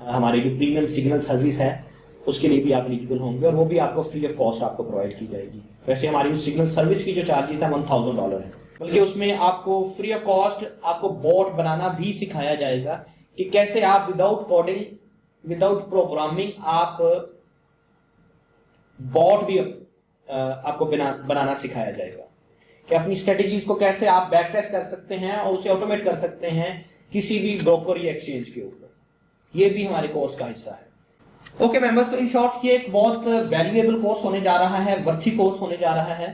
हमारी जो premium signal service है उसके लिए भी आप एलिजिबल होंगे और वो भी आपको फ्री ऑफ कॉस्ट आपको प्रोवाइड की जाएगी। वैसे हमारी सिग्नल सर्विस की जो चार्जेस है $1000 है, बल्कि उसमें आपको फ्री ऑफ कॉस्ट आपको बॉट बनाना भी सिखाया जाएगा कि कैसे आप विदाउट कोडिंग, विदाउट प्रोग्रामिंग आप बॉट भी आपको बनाना सिखाया जाएगा कि अपनी स्ट्रेटेजीज को कैसे आप बैक टेस्ट कर सकते हैं और उसे ऑटोमेट कर सकते हैं किसी भी ब्रोकर या एक्सचेंज के ऊपर। ये भी हमारे कोर्स का हिस्सा है। ओके मेंबर्स, तो इन शॉर्ट ये एक बहुत वैल्यूएबल कोर्स होने जा रहा है, वर्थी कोर्स होने जा रहा है।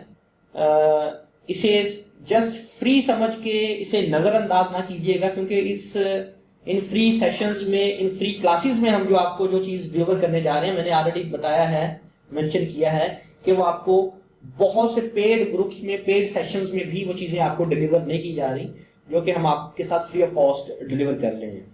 इसे जस्ट फ्री समझ के इसे नज़रअंदाज ना कीजिएगा, क्योंकि इन फ्री सेशंस में, इन फ्री क्लासेस में हम जो आपको जो चीज़ डिलीवर करने जा रहे हैं, मैंने ऑलरेडी बताया है, मेंशन किया है कि वो आपको बहुत से पेड ग्रुप्स में, पेड सेशंस में भी वो चीज़ें आपको डिलीवर नहीं की जा रही, जो कि हम आपके साथ फ्री ऑफ कॉस्ट डिलीवर कर रहे हैं।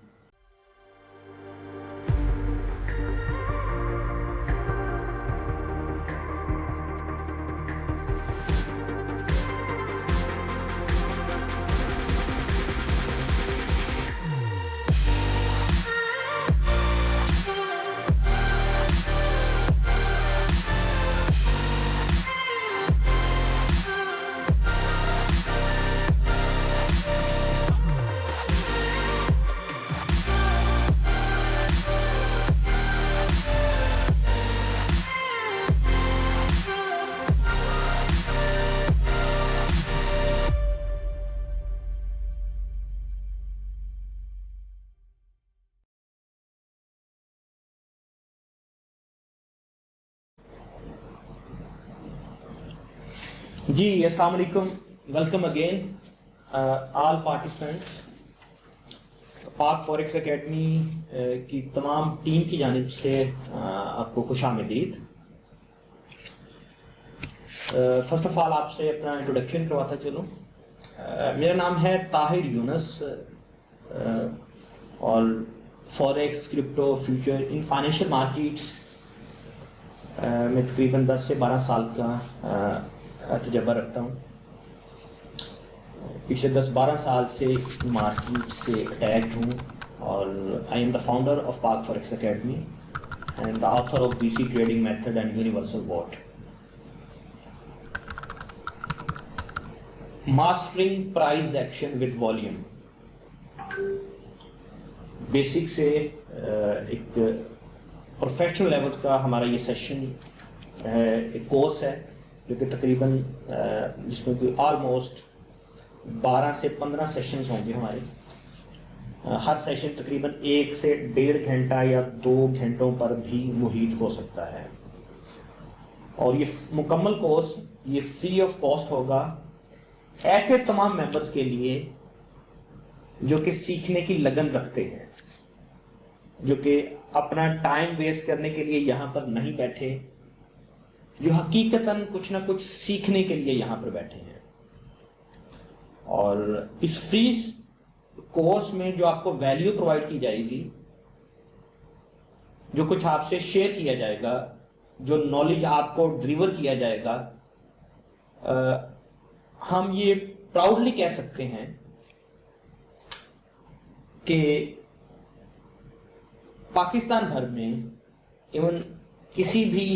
जी अस्सलाम वालेकुम, वेलकम अगेन ऑल पार्टिसिपेंट्स। पाक फॉरेक्स एकेडमी की तमाम टीम की जानिब से आपको खुशामदीद। फर्स्ट ऑफ ऑल आपसे अपना इंट्रोडक्शन करवाता चलूँ। मेरा नाम है ताहिर यूनस और forex, crypto, future in financial markets में तकरीबन 10 से 12 साल का तजर्बा रखता हूँ। पिछले 10-12 साल से मार्केट से अटैक्ड हूँ और I am the founder of Pak Forex Academy and the author of VC Trading Method and Universal Bot. Mastering price action with volume, basic से एक प्रोफेशनल लेवल का हमारा ये सेशन एक कोर्स है जो कि तकरीबन जिसमें कि ऑलमोस्ट 12 से 15 सेशंस होंगे हमारे। हर सेशन तकरीबन 1 से 1.5 घंटा या 2 घंटों पर भी मुहित हो सकता है और ये मुकम्मल कोर्स ये फ्री ऑफ कॉस्ट होगा ऐसे तमाम मेंबर्स के लिए जो कि सीखने की लगन रखते हैं, जो कि अपना टाइम वेस्ट करने के लिए यहाँ पर नहीं बैठे, जो हकीकतन कुछ ना कुछ सीखने के लिए यहाँ पर बैठे हैं। और इस फ्री कोर्स में जो आपको वैल्यू प्रोवाइड की जाएगी, जो कुछ आपसे शेयर किया जाएगा, जो नॉलेज आपको डिलीवर किया जाएगा, हम ये प्राउडली कह सकते हैं कि पाकिस्तान भर में, इवन किसी भी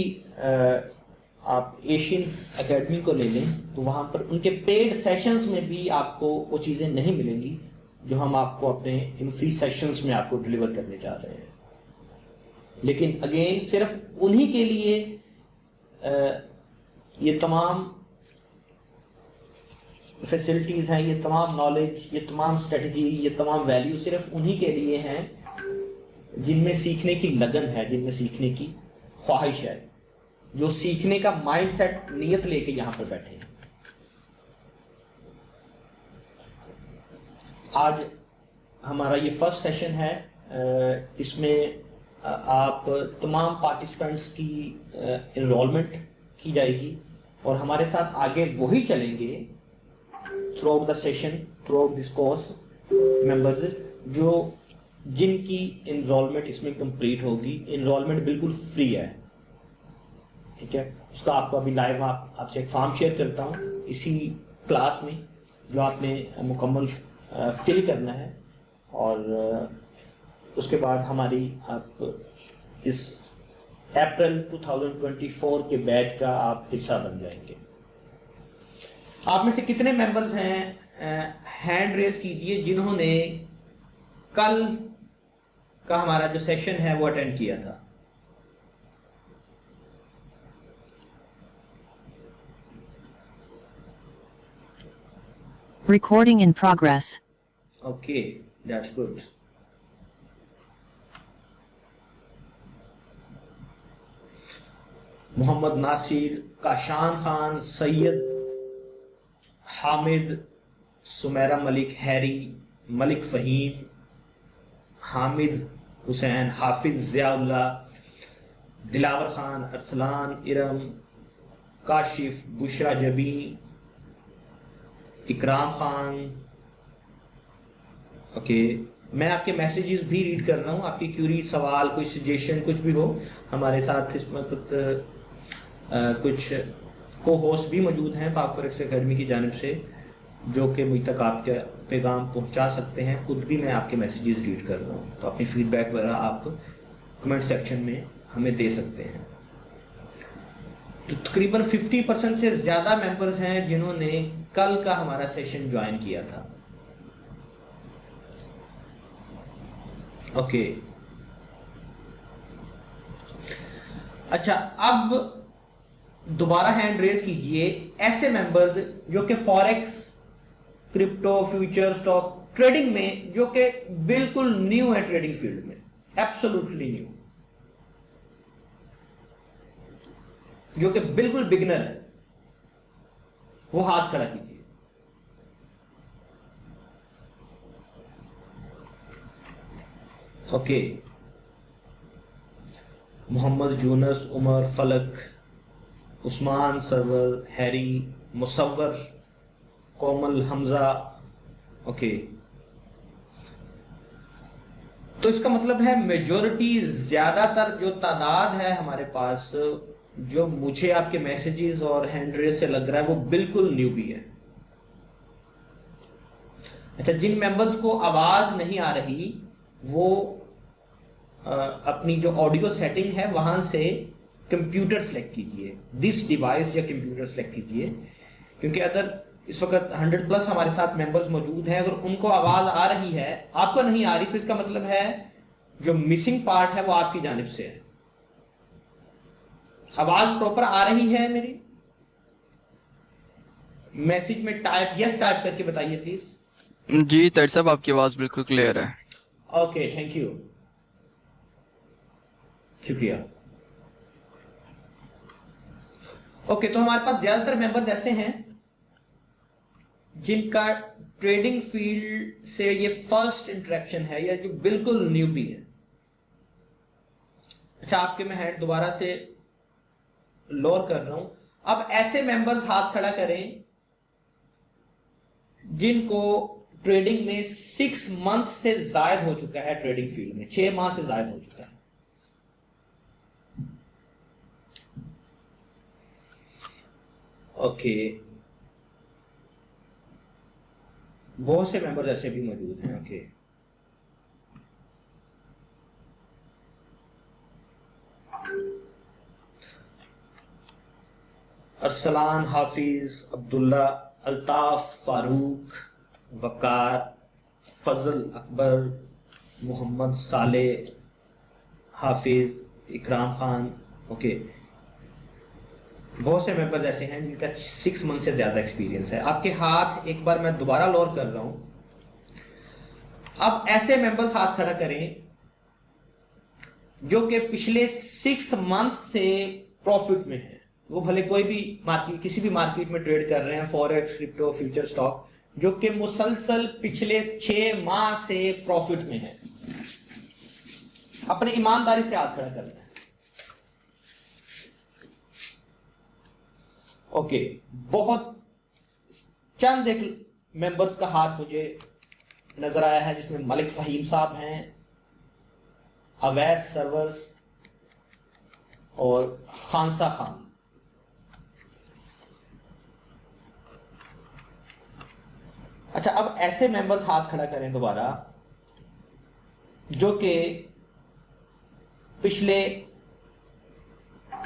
आप एशियन एकेडमी को ले लें तो वहाँ पर उनके पेड सेशंस में भी आपको वो चीज़ें नहीं मिलेंगी जो हम आपको अपने इन फ्री सेशंस में आपको डिलीवर करने जा रहे हैं। लेकिन अगेन सिर्फ उन्हीं के लिए ये तमाम फैसिलिटीज़ हैं, ये तमाम नॉलेज, ये तमाम स्ट्रेटजी, ये तमाम वैल्यू सिर्फ उन्हीं के लिए हैं जिनमें सीखने की लगन है, जिनमें सीखने की ख्वाहिश है, जो सीखने का माइंडसेट, नीयत लेके यहाँ पर बैठे हैं। आज हमारा ये फर्स्ट सेशन है। इसमें आप तमाम पार्टिसिपेंट्स की इनरोलमेंट की जाएगी और हमारे साथ आगे वही चलेंगे through out the session, through out this course members जिनकी इनरोलमेंट इसमें कंप्लीट होगी। इनरोलमेंट बिल्कुल फ्री है, ठीक है। उसका आपको अभी लाइव आपसे एक फॉर्म शेयर करता हूँ इसी क्लास में, जो आपने मुकम्मल फिल करना है और उसके बाद हमारी आप इस अप्रैल 2024 के बैच का आप हिस्सा बन जाएंगे। आप में से कितने मेंबर्स हैं, हैंड रेज कीजिए जिन्होंने कल का हमारा जो सेशन है वो अटेंड किया था। Recording in progress. Okay, that's good. Mohammed Nasir, Kashan Khan, Syed Hamid, Sumera Malik, Harry, Malik Faheem, Hamid Hussain, Hafiz Ziaullah, Dilawar Khan, Arsalan, Iram, Kashif, Bushra Zabi, Ikram Khan. Okay, मैं आपके मैसेजेस भी रीड कर रहा हूँ। आपकी क्यूरी, सवाल, कोई सजेशन कुछ भी हो, हमारे साथ इसमें कुछ को होस्ट भी मौजूद हैं पाक फॉरेक्स एकेडमी की जानिब से, जो कि मुझ तक आपके पैगाम पहुंचा सकते हैं। खुद भी मैं आपके मैसेजेस रीड कर रहा हूँ, तो अपनी फीडबैक वगैरह आप कमेंट सेक्शन में हमें दे सकते हैं। तो तकरीबन 50% से ज़्यादा मेंबर्स हैं जिन्होंने कल का हमारा सेशन ज्वाइन किया था। ओके, अच्छा, अब दोबारा हैंड रेज कीजिए ऐसे मेंबर्स जो कि forex, crypto, future, stock trading में जो कि बिल्कुल न्यू है, ट्रेडिंग फील्ड में एब्सोल्युटली न्यू, जो कि बिल्कुल बिगिनर है, वो हाथ खड़ा कीजिए। ओके, मोहम्मद यूनस, उमर, फलक, उस्मान, सरवर, हैरी, मुसव्वर, कोमल, हमजा। ओके, तो इसका मतलब है मेजॉरिटी, ज्यादातर जो तादाद है हमारे पास, जो मुझे आपके मैसेजेस और हैंड रेज से लग रहा है, वो बिल्कुल न्यू भी है। अच्छा, जिन मेंबर्स को आवाज नहीं आ रही वो अपनी जो ऑडियो सेटिंग है वहां से कंप्यूटर सेलेक्ट कीजिए, दिस डिवाइस या कंप्यूटर सेलेक्ट कीजिए, क्योंकि अगर इस वक्त 100+ हमारे साथ मेंबर्स मौजूद हैं, अगर उनको आवाज आ रही है, आपको नहीं आ रही, तो इसका मतलब है जो मिसिंग पार्ट है वो आपकी जानिब से है। आवाज प्रॉपर आ रही है मेरी? मैसेज में टाइप यस टाइप करके बताइए प्लीज। जी तर साहब, आपकी आवाज बिल्कुल क्लियर है। ओके, थैंक यू, शुक्रिया। ओके, तो हमारे पास ज्यादातर मेंबर्स ऐसे हैं जिनका ट्रेडिंग फील्ड से ये फर्स्ट इंटरेक्शन है या जो बिल्कुल न्यू भी है। अच्छा, आपके मैं हैंड दोबारा से लोअर कर रहा हूं। अब ऐसे मेंबर्स हाथ खड़ा करें जिनको ट्रेडिंग में 6 मंथ से जायद हो चुका है, ट्रेडिंग फील्ड में 6 माह से जायद हो चुका है। ओके, बहुत से मेंबर्स ऐसे भी मौजूद हैं। ओके, अरसलान, हाफिज, अब्दुल्ला, अल्ताफ, फारूक, वकार, फजल, अकबर, मोहम्मद साले, हाफिज, इकराम खान। ओके, बहुत से मेंबर्स ऐसे हैं जिनका 6 मंथ से ज्यादा एक्सपीरियंस है। आपके हाथ एक बार मैं दोबारा लोअर कर रहा हूं। अब ऐसे मेंबर्स हाथ खड़ा करें जो कि पिछले 6 मंथ से प्रॉफिट में है। वो भले कोई भी मार्केट, किसी भी मार्केट में ट्रेड कर रहे हैं, फॉरेक्स, क्रिप्टो, फ्यूचर, स्टॉक, जो कि मुसलसल पिछले 6 माह से प्रॉफिट में है। अपने ईमानदारी से हाथ खड़ा करना है। ओके, बहुत चंद एक मेंबर्स का हाथ मुझे नजर आया है जिसमें मलिक फ़हीम साहब हैं, अवैस सरवर और खानसा खान। अच्छा, अब ऐसे मेंबर्स हाथ खड़ा करें दोबारा जो कि पिछले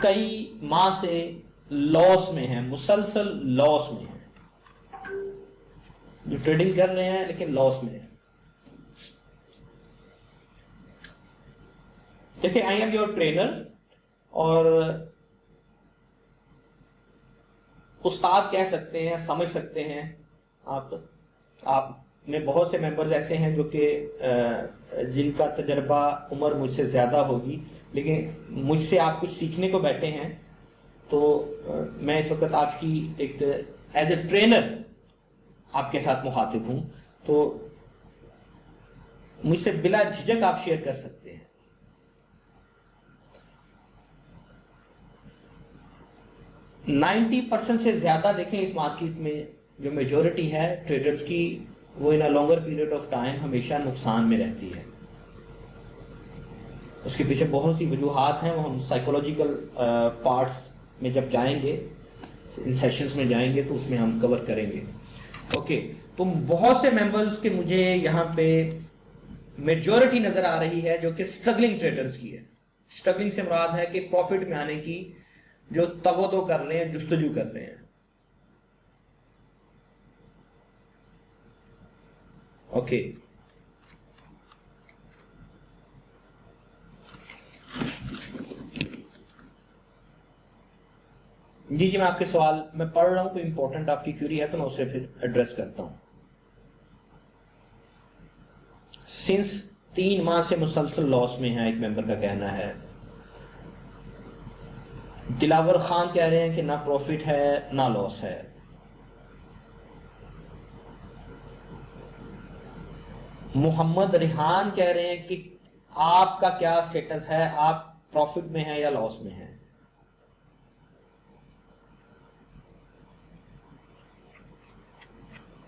कई माह से लॉस में है, मुसलसल लॉस में है, जो ट्रेडिंग कर रहे हैं लेकिन लॉस में है। देखिए, आई एम योर ट्रेनर और उस्ताद कह सकते हैं, समझ सकते हैं आप में बहुत से मेंबर्स ऐसे हैं जो कि जिनका तजर्बा उम्र मुझसे ज़्यादा होगी, लेकिन मुझसे आप कुछ सीखने को बैठे हैं। तो मैं इस वक्त आपकी एक एज ए ट्रेनर आपके साथ मुखातिब हूँ, तो मुझसे बिला झिझक आप शेयर कर सकते हैं। %90 से ज़्यादा देखें इस मार्केट में जो मेजॉरिटी है ट्रेडर्स की, वो in a longer period of time हमेशा नुकसान में रहती है। उसके पीछे बहुत सी वजूहात हैं, वो हम साइकोलॉजिकल पार्ट्स में जब जाएंगे, इन सेशंस में जाएंगे तो उसमें हम कवर करेंगे। ओके, तो बहुत से मेंबर्स के मुझे यहाँ पे मेजॉरिटी नज़र आ रही है जो कि स्ट्रगलिंग ट्रेडर्स की है। स्ट्रगलिंग से मुराद है कि प्रॉफिट में आने की जो तगोदो कर रहे हैं, जुस्तजू कर रहे हैं। ओके, जी, मैं आपके सवाल मैं पढ़ रहा हूं, कोई इंपॉर्टेंट आपकी क्वेरी है तो मैं उसे फिर एड्रेस करता हूं। सिंस 3 माह से मुसलसल लॉस में है, एक मेंबर का कहना है। दिलावर खान कह रहे हैं कि ना प्रॉफिट है ना लॉस है। मोहम्मद रिहान कह रहे हैं कि आपका क्या स्टेटस है, आप प्रॉफिट में हैं या लॉस में हैं।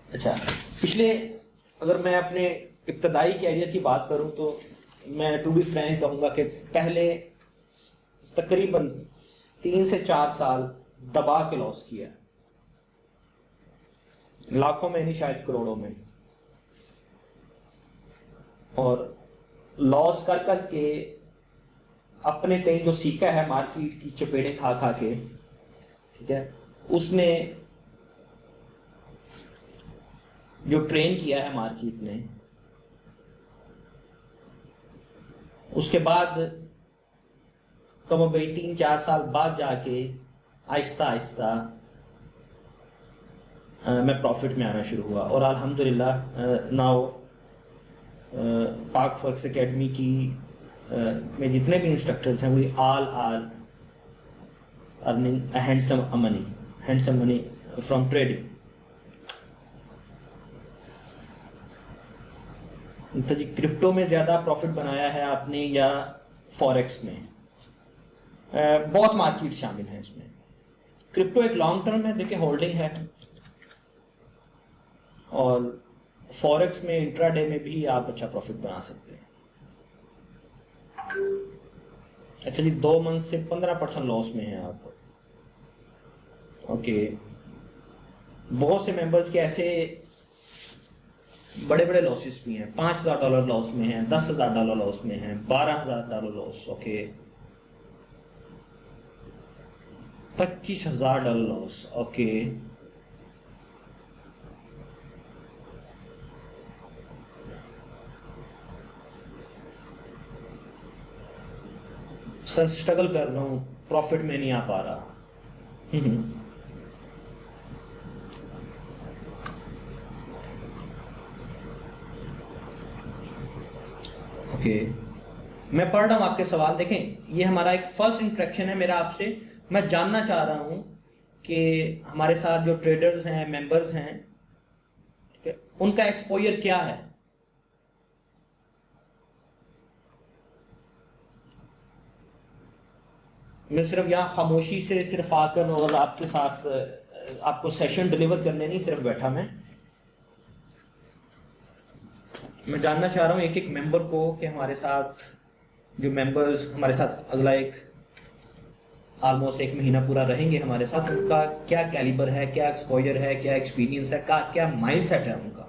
अच्छा, पिछले अगर मैं अपने इब्तदाई कैरियर की बात करूं तो मैं टू बी फ्रैंक कहूंगा कि पहले तकरीबन 3 से 4 साल दबा के लॉस किया, लाखों में नहीं शायद करोड़ों में, और लॉस कर करके अपने तय जो सीखा है मार्केट की चपेड़े खा खा के, ठीक है, उसने जो ट्रेन किया है मार्केट ने, उसके बाद कम भाई 3-4 साल बाद जाके आहिस्ता आहिस्ता मैं प्रॉफिट में आना शुरू हुआ। और अल्हम्दुलिल्लाह नाउ पाक फॉरेक्स एकेडमी की में जितने भी इंस्ट्रक्टर्स हैं, वो all are earning handsome money from trading. तो जी, क्रिप्टो में ज़्यादा प्रॉफिट बनाया है आपने या फॉरेक्स में? बहुत मार्केट शामिल है इसमें। क्रिप्टो एक लॉन्ग टर्म है, देखिए होल्डिंग है, और फॉरेक्स में इंट्राडे में भी आप अच्छा प्रॉफिट बना सकते हैं। एक्चुअली 2 मंथ से 15% लॉस में है आप। ओके, बहुत से मेंबर्स के ऐसे बड़े बड़े लॉसेस भी हैं, $5,000 लॉस में हैं, $10,000 लॉस में हैं, $12,000 loss, okay, $25,000 loss, okay. Sir struggle कर रहा हूँ, प्रॉफिट में नहीं आ पा रहा। ओके, मैं पढ़ रहा हूँ आपके सवाल। देखें, ये हमारा एक फर्स्ट इंटरेक्शन है मेरा आपसे। मैं जानना चाह रहा हूँ कि हमारे साथ जो ट्रेडर्स हैं, मेंबर्स हैं, ठीक है, उनका एक्सपोजर क्या है। मैं सिर्फ यहाँ खामोशी से सिर्फ आकर और आपके साथ आपको सेशन डिलीवर करने नहीं सिर्फ बैठा मैं जानना चाह रहा हूँ एक एक मेंबर को कि हमारे साथ जो मेंबर्स हमारे साथ अगला एक ऑलमोस्ट 1 महीना पूरा रहेंगे हमारे साथ, उनका क्या कैलिबर है, क्या एक्सपोजर है, क्या एक्सपीरियंस है, क्या माइंडसेट है उनका।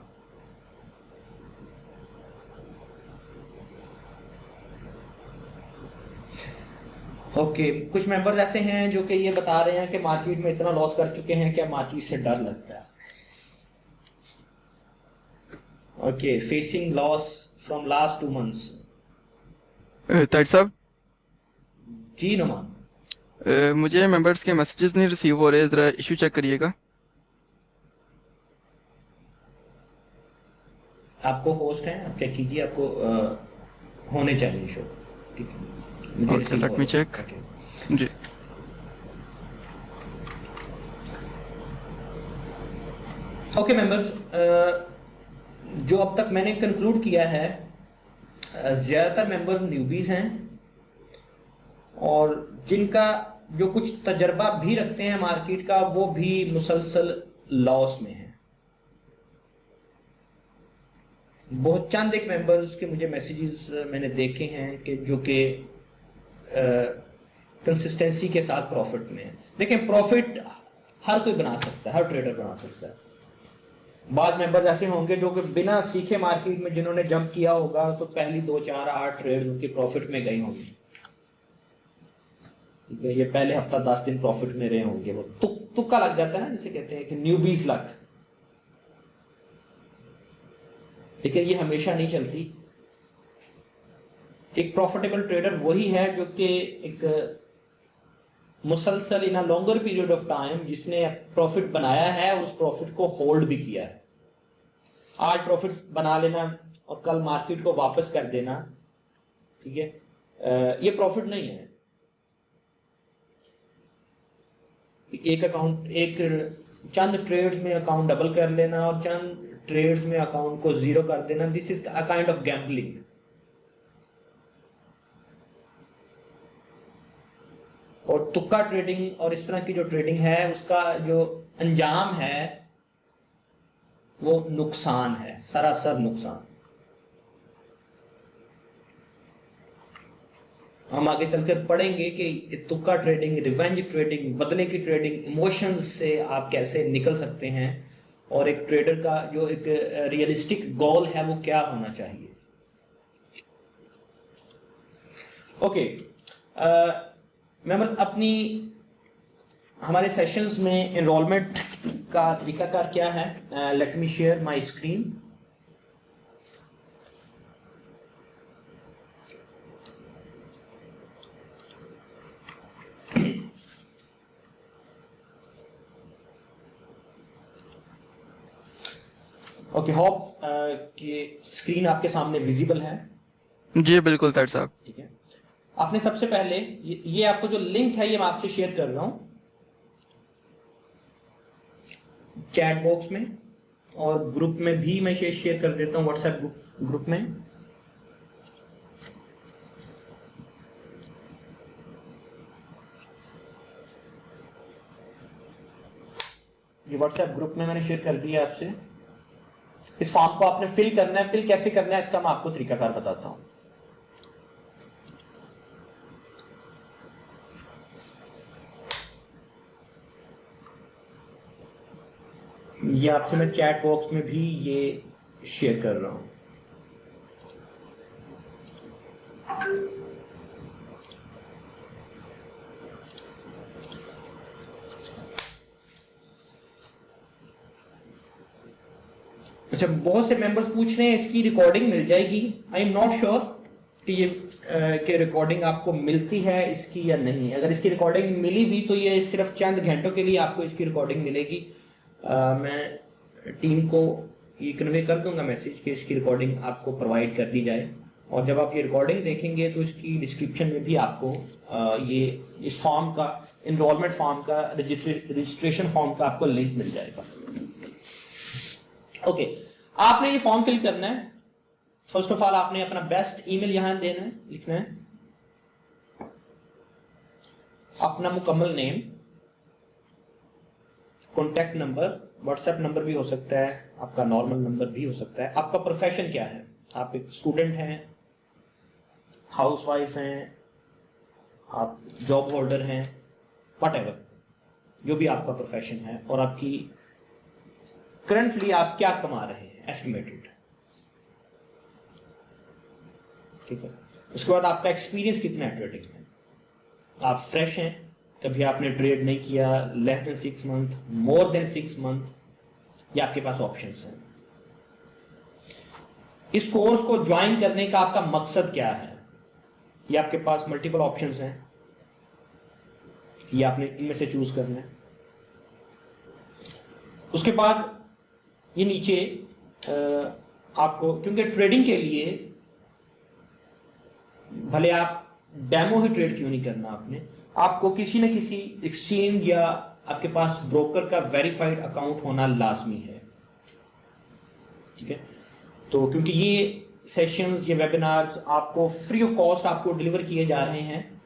ओके, कुछ मेंबर्स ऐसे हैं जो कि ये बता रहे हैं कि मार्केट में इतना लॉस कर चुके हैं कि मार्केट से डर लगता है। Okay, facing loss from last 2 months। Tahir साहब, जी नुमान, मुझे मेंबर्स के मैसेजेस नहीं रिसीव हो रहे, ज़रा इशू चेक करिएगा। आपको होस्ट हैं, आप चेक कीजिए, आपको होने चाहिए शो। ठीक है, मुझे ओके, रिसीव हो लेट मी रहे चेक। हैं। ओके, जी। ओके मेंबर्स, जो अब तक मैंने कंक्लूड किया है, ज़्यादातर मेंबर न्यूबीज हैं और जिनका जो कुछ तजर्बा भी रखते हैं मार्केट का, वो भी मुसलसल लॉस में है। बहुत चंद एक मेंबर्स के मुझे मैसेजेस मैंने देखे हैं कि जो कि कंसिस्टेंसी के साथ प्रॉफिट में है। देखें, प्रॉफिट हर कोई बना सकता है, हर ट्रेडर बना सकता है। बाद मेंबर्स ऐसे होंगे जो कि बिना सीखे मार्केट में जिन्होंने जंप किया होगा तो पहली 2 4 8 ट्रेड्स उनके प्रॉफिट में गई होंगी। ठीक है, ये पहले हफ्ता 10 दिन प्रॉफिट में रहे होंगे। वो तुक्का लग जाता है ना, जिसे कहते हैं कि न्यूबीज लक। लेकिन ये हमेशा नहीं चलती। एक प्रॉफिटेबल ट्रेडर वही है जो कि एक मुसलसल in a longer period of time जिसने प्रॉफिट बनाया है, उस प्रॉफिट को होल्ड भी किया है। आज प्रॉफिट बना लेना और कल मार्केट को वापस कर देना, ठीक है, ये प्रॉफिट नहीं है। एक अकाउंट, एक चंद ट्रेड्स में अकाउंट डबल कर लेना और चंद ट्रेड्स में अकाउंट को जीरो कर देना, this is a kind of gambling. और तुक्का ट्रेडिंग और इस तरह की जो ट्रेडिंग है, उसका जो अंजाम है वो नुकसान है, सरासर नुकसान। हम आगे चलकर पढ़ेंगे कि तुक्का ट्रेडिंग, रिवेंज ट्रेडिंग, बदले की ट्रेडिंग, इमोशंस से आप कैसे निकल सकते हैं और एक ट्रेडर का जो एक रियलिस्टिक गोल है वो क्या होना चाहिए। ओके मेंबर्स, अपनी हमारे सेशंस में एनरोलमेंट का तरीकाकार क्या है? Let me share my screen. Okay, hope कि स्क्रीन आपके सामने विजिबल है। जी बिल्कुल ताहिर साहब। ठीक है, आपने सबसे पहले ये आपको जो लिंक है ये मैं आपसे शेयर कर रहा हूं चैट बॉक्स में, और ग्रुप में भी मैं शेयर कर देता हूं, व्हाट्सएप ग्रुप में। ये व्हाट्सएप ग्रुप में मैंने शेयर कर दिया आपसे। इस फॉर्म को आपने फिल करना है। फिल कैसे करना है इसका मैं आपको तरीकाकार बताता हूं। ये आपसे मैं चैट बॉक्स में भी ये शेयर कर रहा हूं। अच्छा, बहुत से मेंबर्स पूछ रहे हैं इसकी रिकॉर्डिंग मिल जाएगी। आई एम नॉट श्योर कि ये कि रिकॉर्डिंग आपको मिलती है इसकी या नहीं। अगर इसकी रिकॉर्डिंग मिली भी तो ये सिर्फ चंद घंटों के लिए आपको इसकी रिकॉर्डिंग मिलेगी। मैं टीम को ये कन्वे कर दूंगा मैसेज कि इसकी रिकॉर्डिंग आपको प्रोवाइड कर दी जाए। और जब आप ये रिकॉर्डिंग देखेंगे तो इसकी डिस्क्रिप्शन में भी आपको ये इस फॉर्म का, इनरोलमेंट फॉर्म का, रजिस्ट्रेशन फॉर्म का आपको लिंक मिल जाएगा। ओके, आपने ये फॉर्म फिल करना है। फर्स्ट ऑफ ऑल आपने अपना बेस्ट ईमेल यहां देना है, लिखना है, अपना मुकम्मल name, contact number, WhatsApp number भी हो सकता है, आपका नॉर्मल नंबर भी हो सकता है। आपका प्रोफेशन क्या है? आप एक स्टूडेंट हैं, हाउसवाइफ हैं, आप जॉब होल्डर हैं, व्हाटएवर जो भी आपका प्रोफेशन है, और आपकी करंटली आप क्या कमा रहे हैं एस्टिमेटेड। ठीक है, उसके बाद आपका एक्सपीरियंस कितना है ट्रेडिंग में, आप फ्रेश हैं, कभी आपने ट्रेड नहीं किया, less than 6 month, more than 6 month, या आपके पास ऑप्शंस हैं। इस कोर्स को ज्वाइन करने का आपका मकसद क्या है? ये आपके पास मल्टीपल ऑप्शंस हैं, ये आपने इनमें से चूज करना है। उसके बाद ये नीचे आपको, क्योंकि ट्रेडिंग के लिए भले आप डेमो ही ट्रेड क्यों नहीं करना, आपको किसी न किसी एक्सचेंज या आपके पास ब्रोकर का वेरीफाइड अकाउंट होना लाजमी है। ठीक है, तो क्योंकि ये सेशंस, ये वेबिनार्स आपको फ्री ऑफ कॉस्ट आपको डिलीवर किए जा रहे हैं,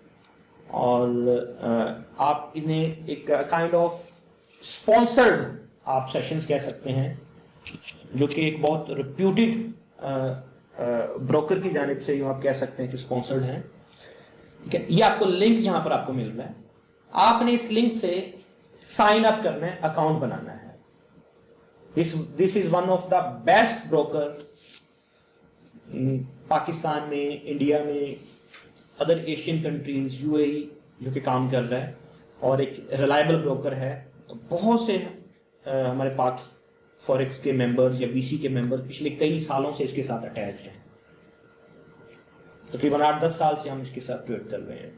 और आप इन्हें एक काइंड ऑफ स्पॉन्सर्ड आप सेशंस कह सकते हैं, जो कि एक बहुत रिप्यूटेड ब्रोकर की जानिब से आप कह सकते हैं कि स्पॉन्सर्ड हैं। ठीक है, ये आपको लिंक यहां पर आपको मिल रहा है, आपने इस लिंक से साइन अप करना है, अकाउंट बनाना है। This is one of the best broker Pakistan में, इंडिया में, अदर एशियन कंट्रीज, यूएई जो कि काम कर रहा है, और एक रिलायबल ब्रोकर है। तो बहुत से हमारे पाक फॉरेक्स के मेंबर्स या वीसी के मेंबर्स पिछले कई सालों से इसके साथ अटैच हैं, तकरीबन 8-10 साल से हम इसके साथ ट्रेड कर रहे हैं।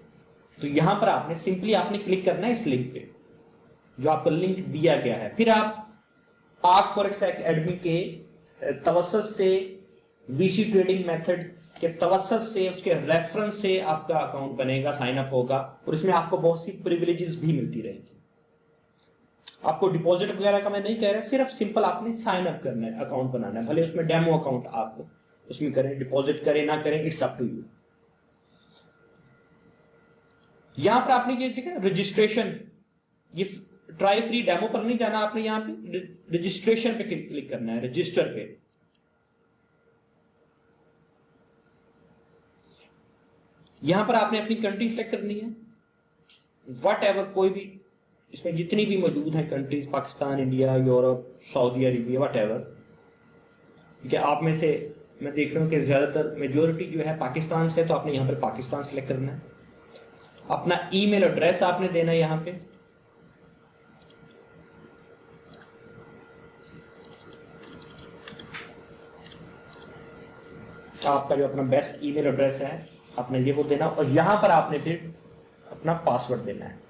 तो यहां पर आपने सिंपली आपने क्लिक करना है इस लिंक पे, जो आपको लिंक दिया गया है। फिर आप पाक फॉरेक्स एकेडमी के तवस्सुत से, वीसी ट्रेडिंग मेथड के तवस्सुत से, उसके रेफरेंस से आपका अकाउंट बनेगा, साइन अप होगा, और इसमें आपको बहुत सी प्रिविलेजेस भी मिलती रहेंगी। आपको डिपॉजिट वगैरह का मैं नहीं कह रहा, सिर्फ सिंपल आपने साइन अप करना है, अकाउंट बनाना है। भले उसमें डेमो अकाउंट आप उसमें करें, डिपॉजिट करें ना करें, इट्स अप टू यू। यहां पर आपने ये देखा रजिस्ट्रेशन, ये ट्राई फ्री डेमो पर नहीं जाना, आपने यहां पे रजिस्ट्रेशन पे क्लिक करना है, रजिस्टर पे। यहां पर आपने अपनी कंट्री सेलेक्ट करनी है, वट एवर, कोई भी इसमें जितनी भी मौजूद हैं countries, Pakistan, India, Europe, Saudi Arabia, what ever. ठीक है, आप में से मैं देख रहा हूं कि ज्यादातर मेजोरिटी जो है पाकिस्तान से, तो आपने यहां पर पाकिस्तान सेलेक्ट करना है। अपना ईमेल एड्रेस आपने देना है यहां पे, आपका जो अपना बेस्ट ईमेल एड्रेस है आपने ये वो देना, और यहां पर आपने फिर अपना पासवर्ड देना है।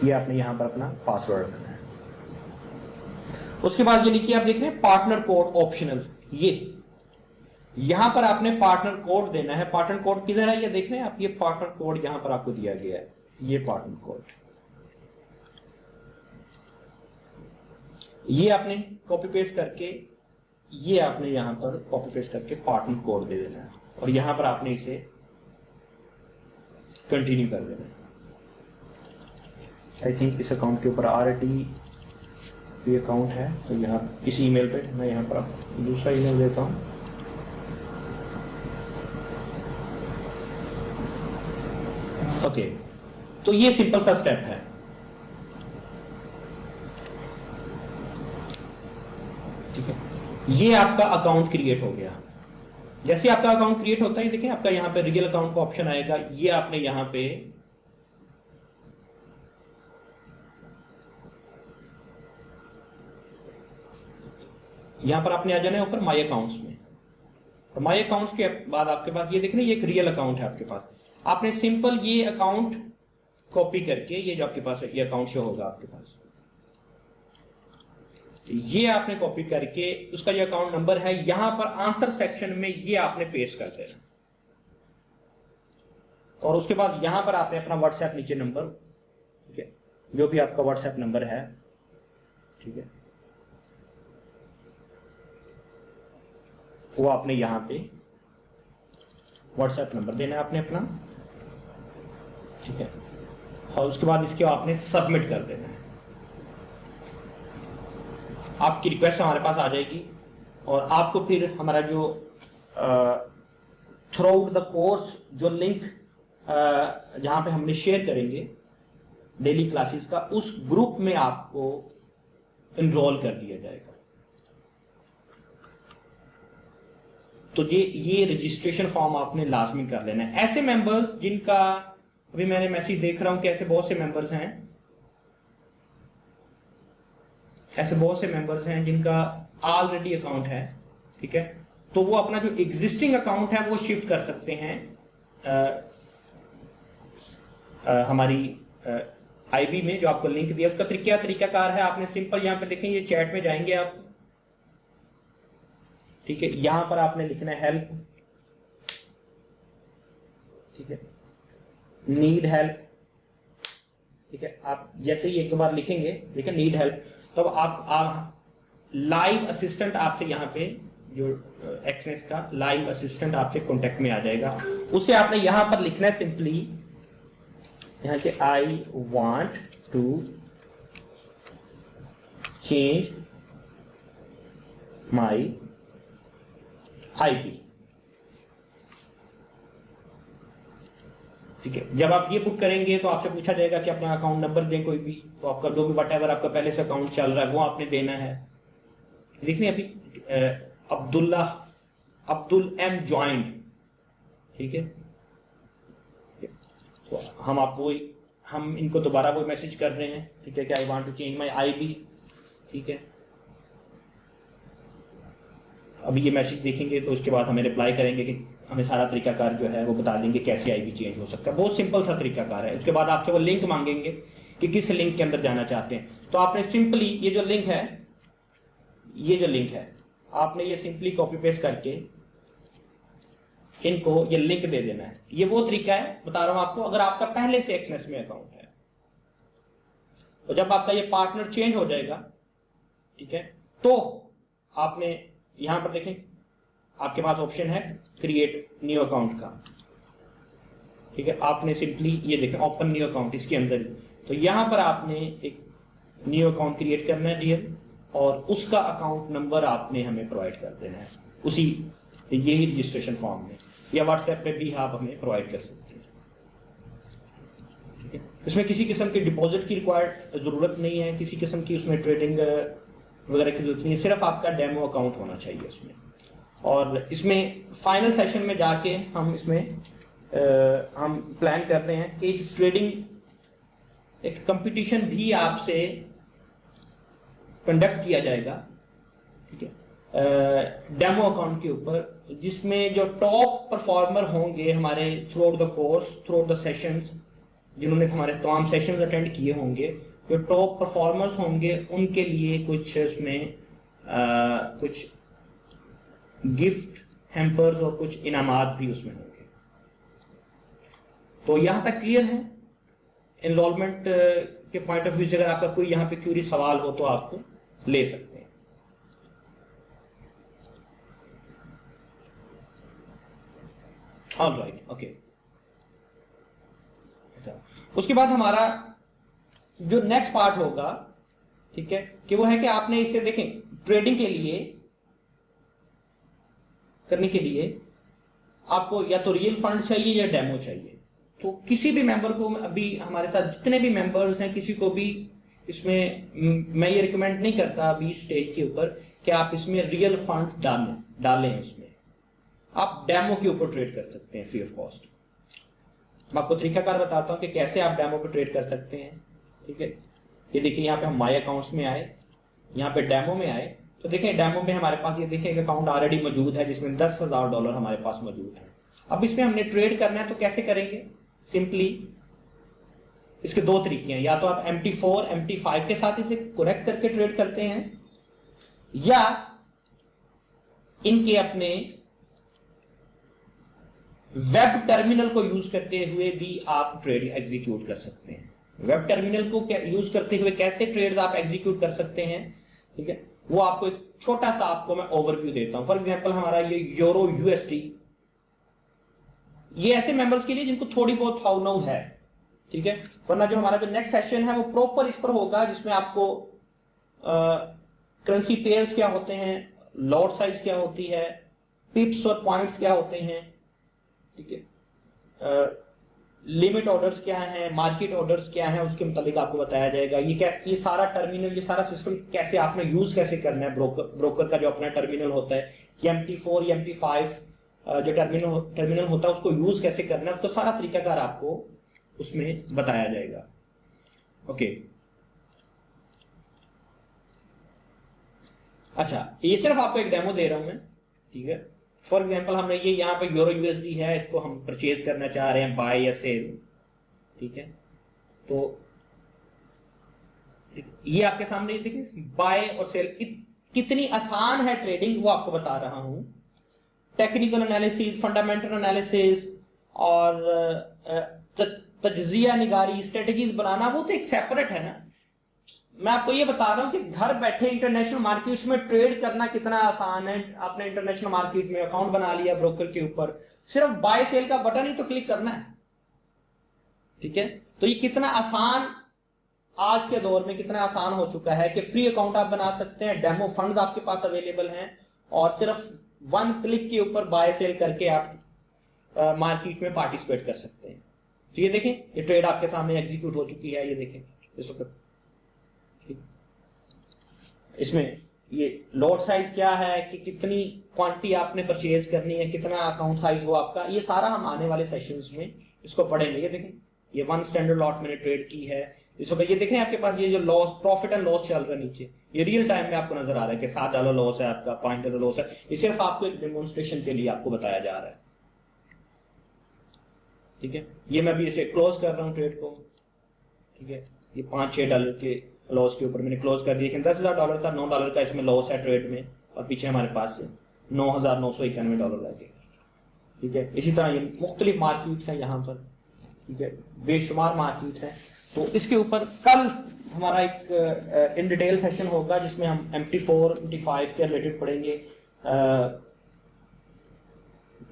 ये आपने यहां पर अपना पासवर्ड रखना है। उसके बाद ये लिखिए, आप देख रहे हैं पार्टनर कोड ऑप्शनल, ये यहां पर आपने पार्टनर कोड देना है। पार्टनर कोड किधर है ये देख रहे हैं आप, ये पार्टनर कोड यहां पर आपको दिया गया है, ये पार्टनर कोड, ये आपने कॉपी पेस्ट करके, ये आपने यहां पर कॉपी पेस्ट करके पार्टनर कोड दे देना है, और यहां पर आपने इसे कंटिन्यू कर देना है। आई थिंक इस अकाउंट के ऊपर RD अकाउंट है, तो यहाँ इस ईमेल पे मैं यहाँ पर दूसरा ईमेल देता हूँ। ओके, तो ये सिंपल सा स्टेप है। ठीक है, ये आपका अकाउंट क्रिएट हो गया। जैसे आपका अकाउंट क्रिएट होता है, देखें आपका यहाँ पे रियल अकाउंट का ऑप्शन आएगा, ये आपने यहाँ पे आपने आ जाना है ऊपर माई अकाउंट्स में, और माई अकाउंट्स के बाद आपके पास ये देख रहे हैं, ये एक रियल अकाउंट है आपके पास। आपने सिंपल ये अकाउंट कॉपी करके, ये जो आपके पास है ये अकाउंट शो होगा आपके पास, ये आपने कॉपी करके उसका जो अकाउंट नंबर है यहां पर आंसर सेक्शन में ये आपने पेस्ट कर देना, और उसके बाद यहां पर आपने अपना व्हाट्सएप नीचे नंबर, ठीक है, जो भी आपका व्हाट्सएप नंबर है, ठीक है, वो आपने यहां पे व्हाट्सएप नंबर देना है आपने अपना, ठीक है, और उसके बाद इसके आपने सबमिट कर देना है। आपकी रिक्वेस्ट हमारे पास आ जाएगी, और आपको फिर हमारा जो थ्रू आउट द कोर्स जो लिंक जहां पे हमने शेयर करेंगे डेली क्लासेस का, उस ग्रुप में आपको इनरोल कर दिया जाएगा। तो ये रजिस्ट्रेशन फॉर्म आपने लाजमी कर लेना है। ऐसे मेंबर्स जिनका, अभी मैंने मैसेज देख रहा हूं कि ऐसे बहुत से मेंबर्स हैं जिनका ऑलरेडी अकाउंट है, ठीक है, तो वो अपना जो एग्जिस्टिंग अकाउंट है वो शिफ्ट कर सकते हैं हमारी आईबी में, जो आपको लिंक दिया उसका तरीकाकार है। आपने सिंपल यहां पे देखें, ये चैट में जाएंगे आप, ठीक है, यहां पर आपने लिखना है हेल्प, ठीक है, नीड हेल्प, ठीक है। आप जैसे ही एक दो बार लिखेंगे, देखिए नीड हेल्प, तब आप लाइव असिस्टेंट आपसे यहाँ पे जो एक्सनेस का लाइव असिस्टेंट आपसे कांटेक्ट में आ जाएगा। उसे आपने यहां पर लिखना है सिंपली यहाँ के I want to change my IP, ठीक है। जब आप ये पुट करेंगे तो आपसे पूछा जाएगा कि अपना अकाउंट नंबर दें कोई भी, तो आपका जो भी वटेवर आपका पहले से अकाउंट चल रहा है वो आपने देना है। देखिए अभी अब्दुल एम ज्वाइंट, ठीक है, तो हम इनको दोबारा वो मैसेज कर रहे हैं, ठीक है, कि I want to change my IB, ठीक है। अभी ये मैसेज देखेंगे तो उसके बाद हमें रिप्लाई करेंगे कि हमें सारा तरीकाकार जो है वो बता देंगे कैसे आईबी चेंज हो सकता है। बहुत सिंपल सा तरीकाकार है। उसके बाद आपसे वो लिंक मांगेंगे कि किस लिंक के अंदर जाना चाहते हैं, तो आपने सिंपली ये जो लिंक है आपने ये सिंपली कॉपी पेस्ट करके इनको ये लिंक दे देना है। ये वो तरीका है, बता रहा हूं आपको, अगर आपका पहले से एक्सनेस में अकाउंट है, तो जब आपका ये पार्टनर चेंज हो जाएगा, ठीक है, तो आपने यहां पर देखें आपके पास ऑप्शन है क्रिएट न्यू अकाउंट का, ठीक है। आपने सिंपली ये देखें ओपन न्यू अकाउंट, इसके अंदर, तो यहां पर आपने एक न्यू अकाउंट क्रिएट करना है रियल, और उसका अकाउंट नंबर आपने हमें प्रोवाइड कर देना है उसी यही रजिस्ट्रेशन फॉर्म में, या व्हाट्सएप पे भी आप हमें प्रोवाइड कर सकते हैं, ठीक है। इसमें किसी किस्म की डिपॉजिट की रिक्वायर्ड जरूरत नहीं है, किसी किस्म की उसमें ट्रेडिंग वगैरह की जरूरत नहीं है, सिर्फ आपका डेमो अकाउंट होना चाहिए उसमें। और इसमें फाइनल सेशन में जाके हम हम प्लान कर रहे हैं कि ट्रेडिंग एक कंपटीशन भी आपसे कंडक्ट किया जाएगा, ठीक है, डेमो अकाउंट के ऊपर, जिसमें जो टॉप परफॉर्मर होंगे हमारे through out the course, through out the sessions, जिन्होंने हमारे तमाम सेशंस अटेंड किए होंगे, जो टॉप परफॉर्मर्स होंगे उनके लिए कुछ इसमें कुछ गिफ्ट हैम्पर्स और कुछ इनामात भी उसमें होंगे। तो यहां तक क्लियर है। एनरोलमेंट के पॉइंट ऑफ व्यू से अगर आपका कोई यहाँ पे क्यूरी सवाल हो तो आप ले सकते हैं। Alright, okay. अच्छा, उसके बाद हमारा जो नेक्स्ट पार्ट होगा, ठीक है, कि वो है कि आपने इसे देखें ट्रेडिंग के लिए करने के लिए आपको या तो रियल फंड चाहिए या डेमो चाहिए। तो किसी भी मेंबर को, अभी हमारे साथ जितने भी मेंबर्स हैं, किसी को भी इसमें मैं ये रिकमेंड नहीं करता अभी स्टेज के ऊपर कि आप इसमें रियल फंड्स डालें। इसमें आप डेमो के ऊपर ट्रेड कर सकते हैं फ्री ऑफ कॉस्ट। मैं आपको तरीकाकार बताता हूं कि कैसे आप डेमो पे ट्रेड कर सकते हैं, ठीक है। ये देखिए यहाँ पे हम माई अकाउंट्स में आए, यहाँ पे डेमो में आए, तो देखें डेमो में हमारे पास ये देखें एक अकाउंट ऑलरेडी मौजूद है जिसमें $10,000 हमारे पास मौजूद है। अब इसमें हमने ट्रेड करना है तो कैसे करेंगे? सिंपली इसके दो तरीके हैं, या तो आप MT4 MT5 के साथ इसे कनेक्ट करके ट्रेड करते हैं, या इनके अपने वेब टर्मिनल को यूज करते हुए भी आप ट्रेड एग्जीक्यूट कर सकते हैं। वेब टर्मिनल को यूज करते हुए कैसे ट्रेड्स आप एग्जीक्यूट कर सकते हैं, ठीक है, वो आपको एक छोटा सा आपको मैं ओवरव्यू देता हूं। फॉर एग्जांपल हमारा ये यूरो USD, ये ऐसे मेंबर्स के लिए जिनको थोड़ी बहुत हाउ नाउ है, ठीक है। वरना जो हमारा जो नेक्स्ट सेशन है वो प्रॉपर इस पर होगा, जिसमें आपको करेंसी पेयर्स क्या होते हैं, लॉट साइज क्या होती है, पिप्स और पॉइंट्स क्या होते हैं, ठीक है, लिमिट ऑर्डर्स क्या है, मार्केट ऑर्डर्स क्या है, उसके मुताबिक आपको बताया जाएगा। ये कैसे, ये सारा टर्मिनल, ये सारा सिस्टम कैसे आपने यूज कैसे करना है, ब्रोकर का जो अपना टर्मिनल होता है या MT4 या MT5 जो टर्मिनल होता है उसको यूज कैसे करना है, उसका सारा तरीकाकार आपको उसमें बताया जाएगा। ओके, अच्छा, ये सिर्फ आपको एक डेमो दे रहा हूं मैं, ठीक है। फॉर एग्जांपल हमने ये यहाँ पे यूरो USD है, इसको हम परचेज करना चाह रहे हैं, बाय या सेल, ठीक है। तो ये आपके सामने देखिए बाय और सेल कितनी आसान है ट्रेडिंग, वो आपको बता रहा हूं। टेक्निकल एनालिसिस, फंडामेंटल एनालिसिस और तज्जिया निगारी, स्ट्रेटजीज बनाना, वो तो एक सेपरेट है ना। मैं आपको ये बता रहा हूं कि घर बैठे इंटरनेशनल मार्केट्स में ट्रेड करना कितना आसान है। आपने इंटरनेशनल मार्केट में अकाउंट बना लिया ब्रोकर के ऊपर, सिर्फ बाय सेल का बटन ही तो क्लिक करना है, ठीक है। तो ये कितना आसान, आज के दौर में कितना आसान हो चुका है कि फ्री अकाउंट आप बना सकते हैं, डेमो फंड्स आपके पास अवेलेबल हैं, और सिर्फ 1 क्लिक के ऊपर बाय सेल करके आप मार्केट में पार्टिसिपेट कर सकते हैं। तो ये देखें, ये ट्रेड आपके सामने एग्जीक्यूट हो चुकी है, ये देखें इस वक्त। इसमें ये लॉट साइज क्या है कि कितनी क्वांटिटी आपने परचेज करनी है, कितना अकाउंट साइज हो आपका, ये सारा हम आने वाले सेशंस में इसको पढ़ेंगे। ये देखें, ये 1 स्टैंडर्ड लॉट मैंने ट्रेड की है इस वक्त। ये देखें आपके पास ये जो लॉस, प्रॉफिट एंड लॉस चल रहा है नीचे, ये रियल टाइम में आपको नजर आ रहा है कि $7 लॉस है आपका, $5 लॉस है। ये सिर्फ आपको एक डेमोन्स्ट्रेशन के लिए आपको बताया जा रहा है, ठीक है। ये मैं भी इसे क्लोज कर रहा हूँ ट्रेड को, ठीक है। ये $5-6 के लॉस के ऊपर मैंने क्लोज कर दिया, $10,000 था, $9 का इसमें लॉस है ट्रेड में, और पीछे हमारे पास $9,991 लगे, ठीक है। इसी तरह ये मुख्तलिफ मार्केट्स हैं यहाँ पर, ठीक है, बेशुमार मार्केट्स हैं। तो इसके ऊपर कल हमारा एक इन डिटेल सेशन होगा जिसमें हम MT4 MT5 के रिलेटेड पढ़ेंगे,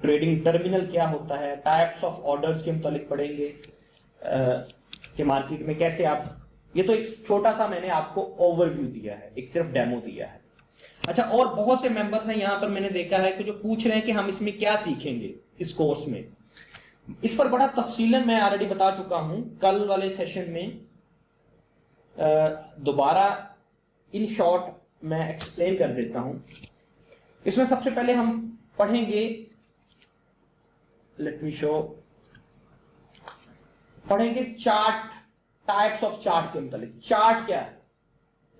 ट्रेडिंग टर्मिनल क्या होता है, टाइप्स ऑफ ऑर्डर्स के मुतालिक पढ़ेंगे कि मार्केट में कैसे आप, ये तो एक छोटा सा मैंने आपको ओवरव्यू दिया है, एक सिर्फ डेमो दिया है। अच्छा, और बहुत से मेंबर्स हैं यहाँ पर, मैंने देखा है कि जो पूछ रहे हैं कि हम इसमें क्या सीखेंगे इस कोर्स में। इस पर बड़ा तफसीलन मैं ऑलरेडी बता चुका हूं कल वाले सेशन में, दोबारा इन शॉर्ट मैं एक्सप्लेन कर देता हूं। इसमें सबसे पहले हम पढ़ेंगे, लेट मी शो, पढ़ेंगे चार्ट, टाइप्स ऑफ चार्ट के मुतालिक। चार्ट क्या है,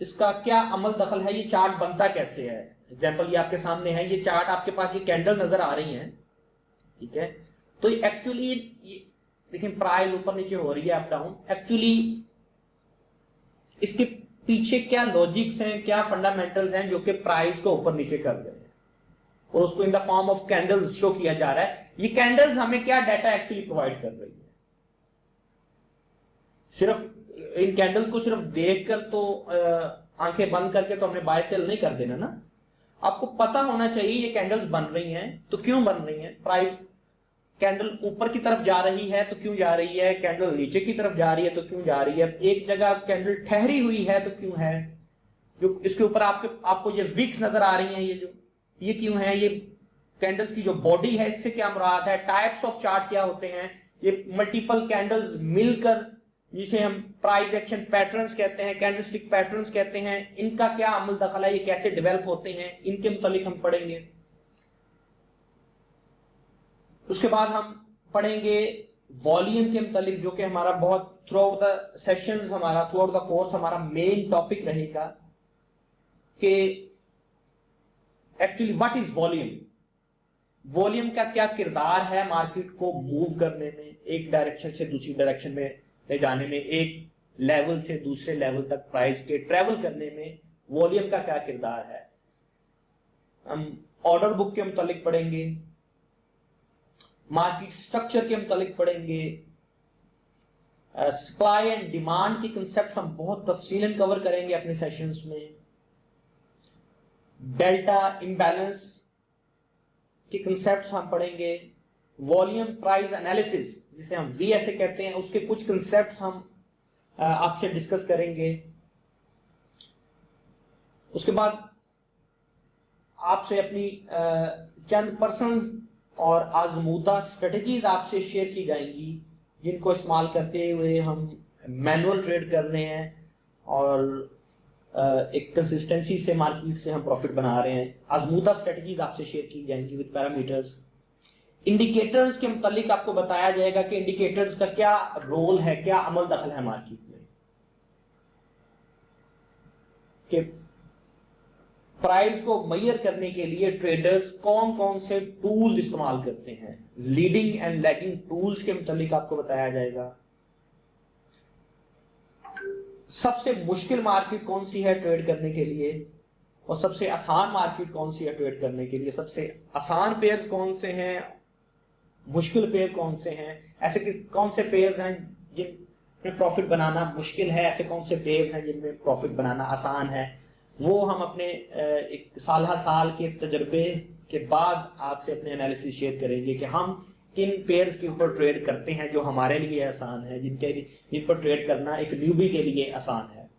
इसका क्या अमल दखल है, ये चार्ट बनता कैसे है। एग्जाम्पल ये आपके सामने है, ये चार्ट आपके पास, ये कैंडल नजर आ रही हैं, ठीक है। तो एक्चुअली देखिए प्राइस ऊपर नीचे हो रही है, अप डाउन, एक्चुअली इसके पीछे क्या लॉजिक्स हैं, क्या फंडामेंटल्स हैं जो कि प्राइस को ऊपर नीचे कर रहे हैं, और उसको in the form of candles show किया जा रहा है। ये कैंडल्स हमें क्या डाटा एक्चुअली प्रोवाइड कर रही है। सिर्फ इन कैंडल्स को सिर्फ देखकर तो आंखें बंद करके तो हमने बाय सेल नहीं कर देना ना। आपको पता होना चाहिए ये कैंडल्स बन रही हैं तो क्यों बन रही हैं, प्राइस कैंडल ऊपर की तरफ जा रही है तो क्यों जा रही है, कैंडल नीचे की तरफ जा रही है तो क्यों जा रही है, एक जगह कैंडल ठहरी हुई है तो क्यों है, जो इसके ऊपर आपको ये विक्स नजर आ रही हैं, ये क्यों है, ये कैंडल्स की जो बॉडी है इससे क्या मुराद है, टाइप्स ऑफ चार्ट क्या होते हैं, ये मल्टीपल कैंडल्स मिलकर जिसे हम प्राइस एक्शन पैटर्न्स कहते हैं, कैंडलस्टिक पैटर्न्स कहते हैं, इनका क्या अमल दखल है, ये कैसे डेवलप होते हैं, इनके मुतालिक हम पढ़ेंगे। उसके बाद हम पढ़ेंगे वॉल्यूम के मुतालिक, जो कि हमारा बहुत थ्रू आउट द सेशंस, हमारा थ्रू आउट द कोर्स हमारा मेन टॉपिक रहेगा कि actually what is volume, volume का क्या किरदार है मार्केट को मूव करने में, एक डायरेक्शन से दूसरी डायरेक्शन में ले जाने में, एक लेवल से दूसरे लेवल तक प्राइस के ट्रेवल करने में वॉल्यूम का क्या किरदार है। हम ऑर्डर बुक के मुतालिक पढ़ेंगे, मार्केट स्ट्रक्चर के मुतालिक पढ़ेंगे, सप्लाई एंड डिमांड की कंसेप्ट हम बहुत तफसीलन कवर करेंगे अपने सेशंस में, डेल्टा इम्बैलेंस के कंसेप्ट्स हम पढ़ेंगे, वॉल्यूम प्राइस एनालिसिस जिसे हम VSA कहते हैं उसके कुछ कंसेप्ट्स हम आपसे डिस्कस करेंगे। उसके बाद आपसे अपनी चंद पर्सनल और आजमूदा स्ट्रेटजीज आपसे शेयर की जाएंगी जिनको इस्तेमाल करते हुए हम मैनुअल ट्रेड कर रहे हैं और एक कंसिस्टेंसी से मार्केट से हम प्रॉफिट बना रहे हैं। आजमूदा स्ट्रेटजीज आपसे शेयर की जाएंगी विद पैरामीटर्स। इंडिकेटर्स के मुतालिक आपको बताया जाएगा कि इंडिकेटर्स का क्या रोल है, क्या अमल दखल है मार्केट में, कि प्राइस को मेजर करने के लिए ट्रेडर्स कौन कौन से टूल्स इस्तेमाल करते हैं। लीडिंग एंड लैगिंग टूल्स के मुतालिक आपको बताया जाएगा। सबसे मुश्किल मार्केट कौन सी है ट्रेड करने के लिए, और सबसे आसान मार्केट कौन सी है ट्रेड करने के लिए। सबसे आसान पेयर्स कौन से हैं, मुश्किल पेयर कौन से हैं, ऐसे कि कौन से पेयर्स हैं जिनमें प्रॉफिट बनाना मुश्किल है, ऐसे कौन से पेयर्स हैं जिनमें प्रॉफिट बनाना आसान है। वो हम अपने एक साल के तजर्बे के बाद आपसे अपने एनालिसिस शेयर करेंगे कि हम किन पेयर्स के ऊपर ट्रेड करते हैं जो हमारे लिए आसान है, जिन पर ट्रेड करना एक न्यूबी के लिए आसान है।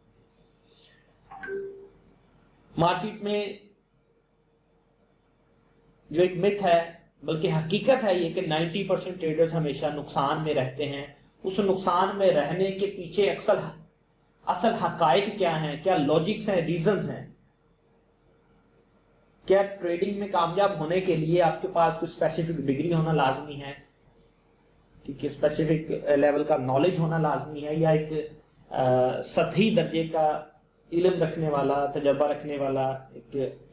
मार्केट में जो एक मिथ है, बल्कि हकीकत है ये, कि 90% ट्रेडर्स हमेशा नुकसान में रहते हैं। उस नुकसान में रहने के पीछे असल हकाइक क्या हैं, क्या लॉजिक्स हैं, रीजंस हैं। क्या ट्रेडिंग में कामयाब होने के लिए आपके पास कोई स्पेसिफिक डिग्री होना लाजमी है, ठीक है, स्पेसिफिक लेवल का नॉलेज होना लाजमी है, या एक सतही दर्जे का इल्म रखने वाला, तजर्बा रखने वाला,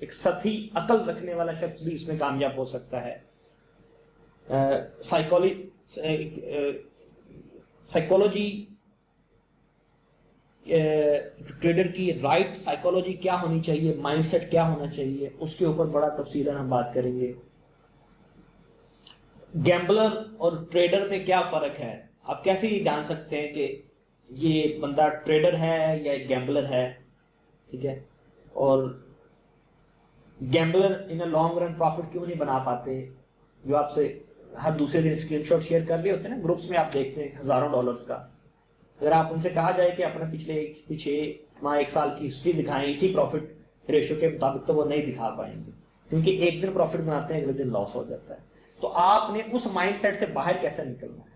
एक सतही अकल रखने वाला शख्स भी इसमें कामयाब हो सकता है। साइकोलॉजी, ट्रेडर की राइट साइकोलॉजी क्या होनी चाहिए, माइंडसेट क्या होना चाहिए, उसके ऊपर बड़ा तफसीलन हम बात करेंगे। गैम्बलर और ट्रेडर में क्या फ़र्क है, आप कैसे ये जान सकते हैं कि ये बंदा ट्रेडर है या एक गैम्बलर है, ठीक है। और gambler in a long run profit क्यों नहीं बना पाते, जो आपसे हर दूसरे दिन स्क्रीनशॉट शेयर कर रहे होते हैं ना ग्रुप्स में, आप देखते हैं हज़ारों डॉलर्स का। अगर आप उनसे कहा जाए कि अपने पिछले माह, एक साल की हिस्ट्री दिखाएं इसी प्रॉफिट रेशो के मुताबिक, तो वो नहीं दिखा पाएंगे, क्योंकि एक दिन प्रॉफिट बनाते हैं, अगले दिन लॉस हो जाता है। तो आपने उस माइंडसेट से बाहर कैसे निकलना है।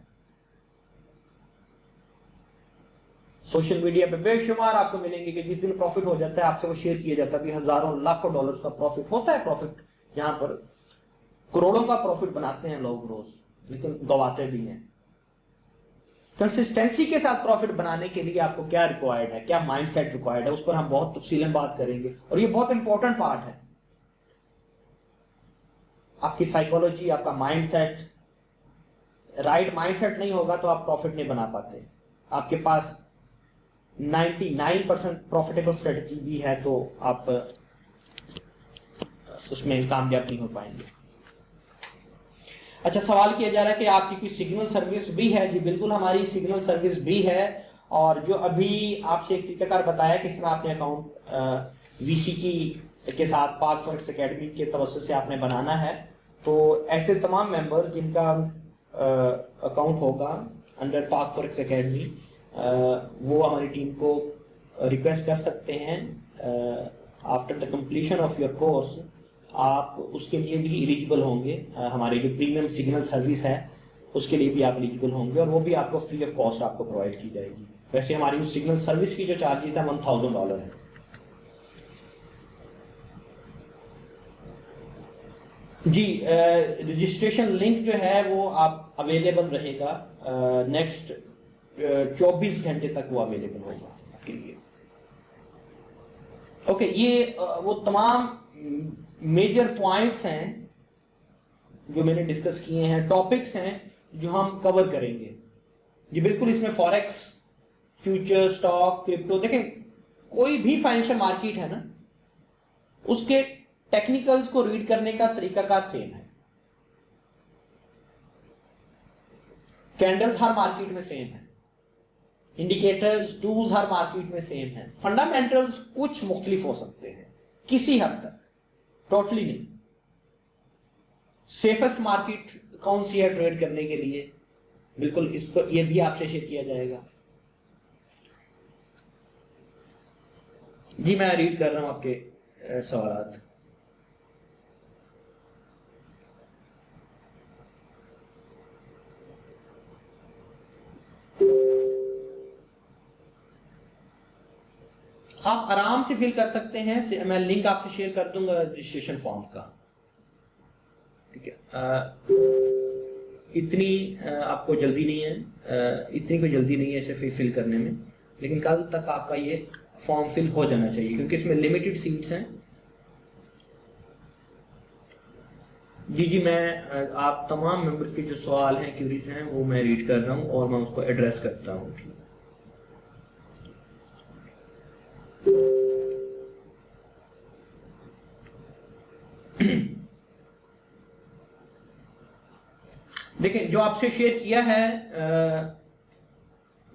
सोशल मीडिया पे बेशुमार आपको मिलेंगे कि जिस दिन प्रॉफिट हो जाता है आपसे वो शेयर किया जाता है कि हजारों लाखों डॉलर्स का प्रॉफिट होता है। प्रॉफिट यहां पर करोड़ों का प्रॉफिट बनाते हैं लोग रोज, लेकिन गवाते भी हैं। कंसिस्टेंसी के साथ प्रॉफिट बनाने के लिए आपको क्या रिक्वायर्ड है, क्या माइंडसेट रिक्वायर्ड है, उस पर हम बहुत तफसीलन बात करेंगे, और ये बहुत इंपॉर्टेंट पार्ट है। आपकी साइकोलॉजी, आपका माइंडसेट, राइट माइंडसेट नहीं होगा तो आप प्रॉफिट नहीं बना पाते। आपके पास 99% प्रॉफिटेबल स्ट्रेटजी भी है तो आप उसमें कामयाब नहीं हो पाएंगे। अच्छा, सवाल किया जा रहा है कि आपकी कोई सिग्नल सर्विस भी है। जी बिल्कुल, हमारी सिग्नल सर्विस भी है, और जो अभी आपसे एक तरीकाकार बताया किस तरह आपने अकाउंट वीसी के साथ पाक फॉरेक्स एकेडमी के तवज्जुह से आपने बनाना है। तो ऐसे तमाम मेंबर्स जिनका अकाउंट होगा अंडर पाक फॉरेक्स एकेडमी, वो हमारी टीम को रिक्वेस्ट कर सकते हैं after the completion of your course, आप उसके लिए भी एलिजिबल होंगे। हमारी जो प्रीमियम सिग्नल सर्विस है उसके लिए भी आप एलिजिबल होंगे, और वो भी आपको फ्री ऑफ कॉस्ट आपको प्रोवाइड की जाएगी। वैसे हमारी उस सिग्नल सर्विस की जो चार्जेस है $1000 है। जी, रजिस्ट्रेशन लिंक जो है वो आप अवेलेबल रहेगा नेक्स्ट 24 घंटे तक वो अवेलेबल होगा आपके लिए। ओके, ये वो तमाम मेजर पॉइंट्स हैं जो मैंने डिस्कस किए हैं, टॉपिक्स हैं जो हम कवर करेंगे। जी बिल्कुल, इसमें फॉरेक्स, फ्यूचर, स्टॉक, क्रिप्टो, देखें कोई भी फाइनेंशियल मार्केट है ना, उसके टेक्निकल्स को रीड करने का तरीकाकार सेम है। कैंडल्स हर मार्केट में सेम है, इंडिकेटर्स, टूल्स हर मार्केट में सेम है, फंडामेंटल्स कुछ मुख्तलिफ हो सकते हैं किसी हद तक, टोटली नहीं। सेफेस्ट मार्केट कौन सी है ट्रेड करने के लिए, बिल्कुल इस पर यह भी आपसे शेयर किया जाएगा। जी मैं रीड कर रहा हूं आपके सवालात। आप आराम से फिल कर सकते हैं, मैं लिंक आपसे शेयर कर दूंगा रजिस्ट्रेशन फॉर्म का, ठीक है। इतनी आपको जल्दी नहीं है, इतनी कोई जल्दी नहीं है इसे फिल करने में, लेकिन कल तक आपका ये फॉर्म फिल हो जाना चाहिए क्योंकि इसमें लिमिटेड सीट्स हैं। जी मैं आप तमाम मेंबर्स के जो सवाल हैं, क्यूरीज हैं, वो मैं रीड कर रहा हूँ और मैं उसको एड्रेस करता हूँ। देखें, जो आपसे शेयर किया है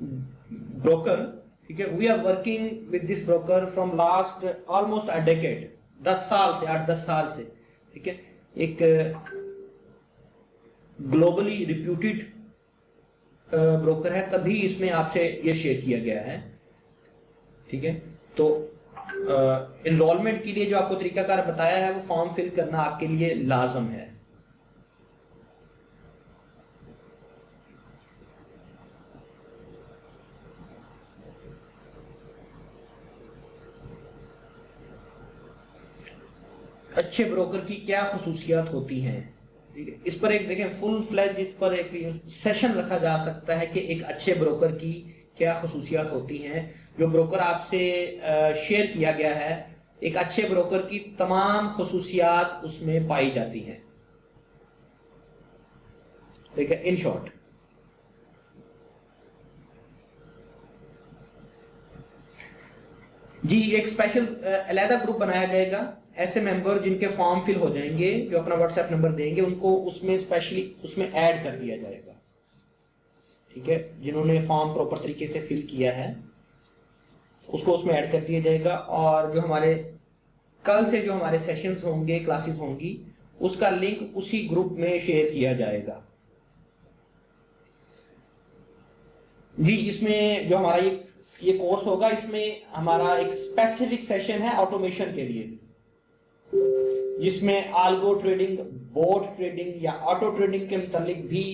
ब्रोकर, ठीक है, we are working with this broker from last almost a decade, 10 साल से, 8-10 साल से, ठीक है। एक ग्लोबली रिप्यूटेड ब्रोकर है, तभी इसमें आपसे ये शेयर किया गया है, ठीक है। तो एनरोलमेंट के लिए जो आपको तरीकाकार बताया है वो फॉर्म फिल करना आपके लिए लाजम है। अच्छे ब्रोकर की क्या खसूसियात होती हैं, इस पर एक देखें फुल फ्लैज, इस पर एक सेशन रखा जा सकता है कि एक अच्छे ब्रोकर की क्या खसूसियात होती हैं। जो ब्रोकर आपसे शेयर किया गया है, एक अच्छे ब्रोकर की तमाम खसूसियात उसमें पाई जाती हैं, ठीक है। इन शॉर्ट, जी एक स्पेशल अलहदा ग्रुप बनाया जाएगा, ऐसे मेंबर जिनके फॉर्म फिल हो जाएंगे, जो अपना व्हाट्सएप नंबर देंगे उनको उसमें स्पेशली उसमें ऐड कर दिया जाएगा, ठीक है। जिन्होंने फॉर्म प्रॉपर तरीके से फिल किया है उसको उसमें ऐड कर दिया जाएगा, और जो हमारे कल से जो हमारे सेशंस होंगे, क्लासेस होंगी, उसका लिंक उसी ग्रुप में शेयर किया जाएगा। जी इसमें जो हमारा ये कोर्स होगा, इसमें हमारा एक स्पेसिफिक सेशन है ऑटोमेशन के लिए, जिसमें आल्गो ट्रेडिंग, बोट ट्रेडिंग या ऑटो ट्रेडिंग के मुतालिक भी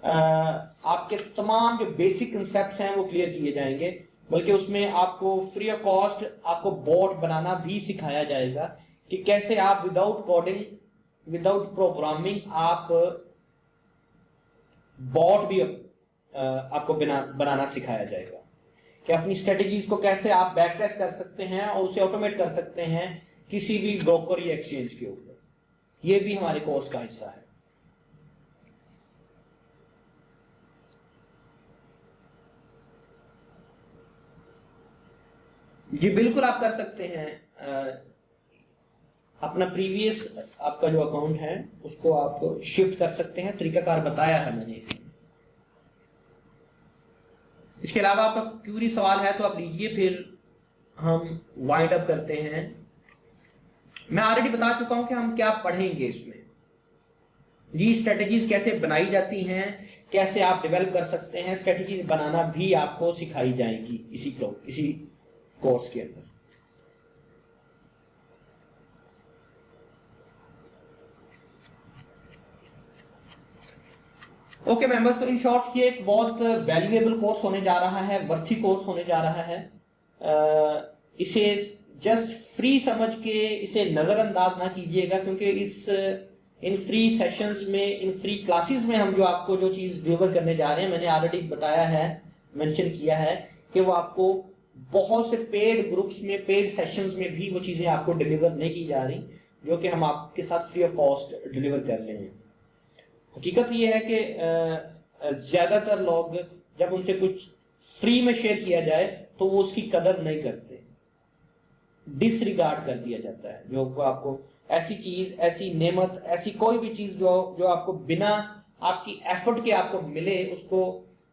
आपके तमाम जो बेसिक कंसेप्ट्स हैं वो क्लियर किए जाएंगे। बल्कि उसमें आपको फ्री ऑफ कॉस्ट आपको बोट बनाना भी सिखाया जाएगा कि कैसे आप विदाउट कोडिंग, विदाउट प्रोग्रामिंग आप बॉट भी आपको बनाना सिखाया जाएगा कि अपनी स्ट्रेटेजीज को कैसे आप बैक टेस्ट कर सकते हैं और उसे ऑटोमेट कर सकते हैं किसी भी ब्रोकर या एक्सचेंज के ऊपर। यह भी हमारे कोर्स का हिस्सा है। जी बिल्कुल आप कर सकते हैं। अपना प्रीवियस आपका जो अकाउंट है उसको आप शिफ्ट कर सकते हैं, तरीकाकार बताया है मैंने इसमें। इसके अलावा आपका क्यूरी सवाल है तो आप लीजिए, फिर हम वाइंड अप करते हैं। मैं ऑलरेडी बता चुका हूं कि हम क्या पढ़ेंगे इसमें। जी स्ट्रेटेजीज कैसे बनाई जाती हैं, कैसे आप डेवलप कर सकते हैं, स्ट्रेटेजीज बनाना भी आपको सिखाई जाएगी इसी कोर्स के अंदर। ओके मेंबर्स, तो इन शॉर्ट ये एक बहुत वैल्यूएबल कोर्स होने जा रहा है, वर्थी कोर्स होने जा रहा है। इसे जस्ट फ्री समझ के इसे नज़रअंदाज ना कीजिएगा, क्योंकि इन फ्री सेशंस में, इन फ्री क्लासेस में हम जो आपको जो चीज़ डिलीवर करने जा रहे हैं, मैंने ऑलरेडी बताया है, मेंशन किया है कि वो आपको बहुत से पेड ग्रुप्स में, पेड सेशंस में भी वो चीज़ें आपको डिलीवर नहीं की जा रही, जो कि हम आपके साथ फ्री ऑफ कॉस्ट डिलीवर कर रहे हैं। हकीकत ये है कि ज़्यादातर लोग जब उनसे कुछ फ्री में शेयर किया जाए तो वो उसकी कदर नहीं करते, डिसरिगार्ड कर दिया जाता है। जो आपको ऐसी चीज़, ऐसी नेमत, ऐसी कोई भी चीज़ जो आपको बिना आपकी एफर्ट के आपको मिले,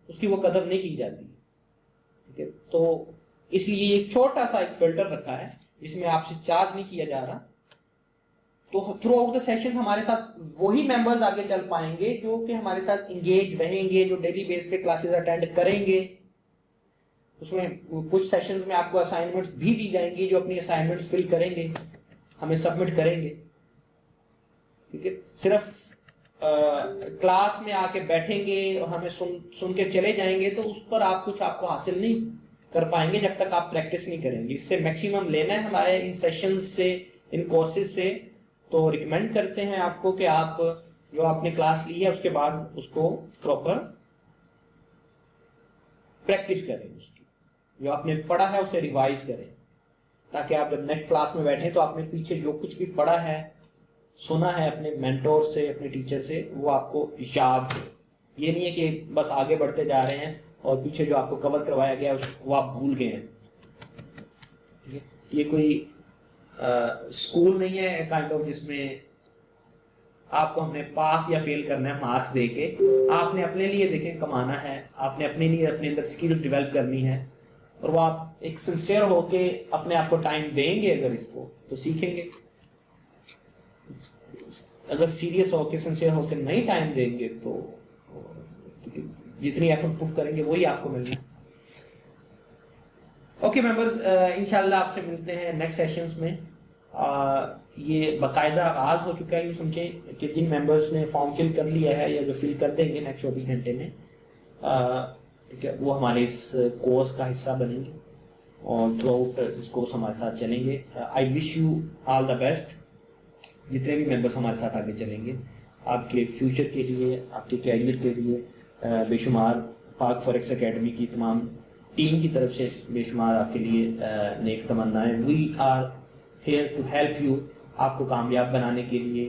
उसकी वो कदर नहीं की जाती, ठीक है। तो इसलिए एक छोटा सा एक फिल्टर रखा है जिसमें आपसे चार्ज नहीं किया जा रहा। तो थ्रू आउट द सेशन हमारे साथ वही मेंबर्स आगे चल पाएंगे जो कि हमारे साथ इंगेज रहेंगे, जो डेली बेस पे क्लासेस अटेंड करेंगे। उसमें कुछ सेशंस में आपको असाइनमेंट्स भी दी जाएंगी, जो अपनी असाइनमेंट्स फिल करेंगे, हमें सबमिट करेंगे, ठीक है। सिर्फ क्लास में आके बैठेंगे और हमें सुन के चले जाएंगे तो उस पर आप कुछ आपको हासिल नहीं कर पाएंगे जब तक आप प्रैक्टिस नहीं करेंगे। इससे मैक्सिमम लेना है हमारे इन सेशंस से, इन कोर्सेज से। तो रिकमेंड करते हैं आपको कि आप जो आपने क्लास ली है उसके बाद उसको प्रॉपर प्रैक्टिस करें, उसकी जो आपने पढ़ा है उसे रिवाइज करें, ताकि आप जब नेक्स्ट क्लास में बैठे तो आपने पीछे जो कुछ भी पढ़ा है, सुना है अपने मेंटोर से, अपने टीचर से, वो आपको याद हो। ये नहीं है कि बस आगे बढ़ते जा रहे हैं और पीछे जो आपको कवर करवाया गया वो आप भूल गए हैं। ये कोई स्कूल नहीं है काइंड ऑफ जिसमें आपको हमने पास या फेल करना है मार्क्स दे के। आपने अपने लिए देखें कमाना है, आपने अपने लिए अपने अंदर स्किल्स डेवलप करनी है, और वो आप एक सिंसियर होके अपने आप को टाइम देंगे अगर इसको तो सीखेंगे। अगर सीरियस होके सिंसियर होके नहीं टाइम देंगे तो जितनी एफर्ट पुट करेंगे वही आपको मिलना है। ओके मेंबर्स, इंशाल्लाह आपसे मिलते हैं नेक्स्ट सेशंस में। ये बाकायदा आगाज हो चुका है, यूँ समझें कि जिन मेंबर्स ने फॉर्म फिल कर लिया है या जो फिल कर देंगे नेक्स्ट 24 घंटे में, ठीक है, वो हमारे इस कोर्स का हिस्सा बनेंगे और थ्रू आउट इस कोर्स हमारे साथ चलेंगे। I wish you all the best. जितने भी मेंबर्स हमारे साथ आगे चलेंगे, आपके फ्यूचर के लिए, आपके कैरियर के लिए बेशुमार पाक फॉरेक्स एकेडमी की तमाम टीम की तरफ से बेशुमार आपके लिए नेक तमन्नाएं। We are here to help you, आपको कामयाब बनाने के लिए,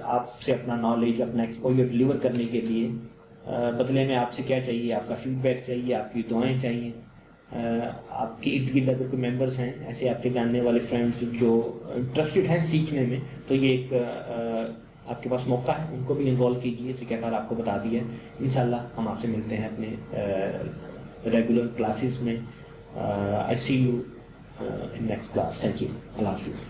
आपसे अपना नॉलेज, अपना एक्सपोजर डिलीवर करने के लिए। बदले में आपसे क्या चाहिए? आपका फीडबैक चाहिए, आपकी दुआएं चाहिए। आपके इर्द गिर्द अगर कोई मेंबर्स हैं ऐसे आपके जानने वाले फ्रेंड्स जो इंटरेस्टेड हैं सीखने में, तो ये एक आपके पास मौका है, उनको भी इन्वॉल्व कीजिए। तो क्या आपको बता दिया। इंशाल्लाह हम आपसे मिलते हैं अपने रेगुलर क्लासेस में। I see you in next class. Thank you. अल्लाह हाफिज़।